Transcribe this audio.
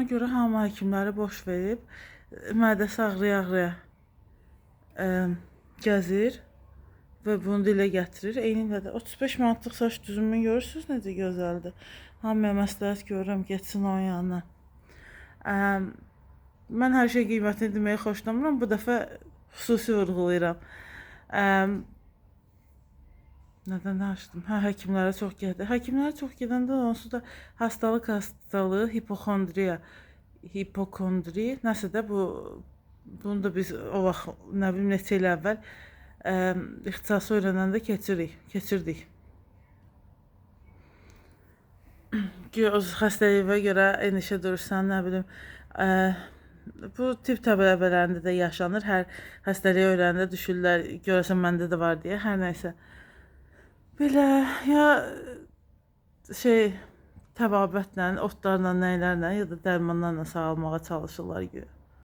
Ona görə hamı həkimləri boş verib, mədəsi ağrıya-ağrıya gəzir və bunu dilə gətirir. Eynilə də 35 manatlıq saç düzümünü görürsünüz necə gözəldir. Hamıya məsləhət görürəm, getsin onun yanına. Mən hər şey qiymətini deməyi xoşlamıram, bu dəfə xüsusi vurğulayıram. Nədən açdım? Həkimlərə çox gedir. Həkimlərə çox gedəndə onsuz da hastalığı, hipokondri, nəsə də bunu da biz o vaxt, nə bilim, neçə il əvvəl ixtisası öyrənəndə keçirdik. O xəstəliyinə görə enişə durursan, nə bilim, bu tip təbələrində də yaşanır. Hər xəstəliyi öyrənəndə düşürlər, görəsən məndə də var deyə, hər nəysə. Belə, ya təbabətlə, otlarla, nəylərlə, ya da dərmanlarla sağalmağa çalışırlar.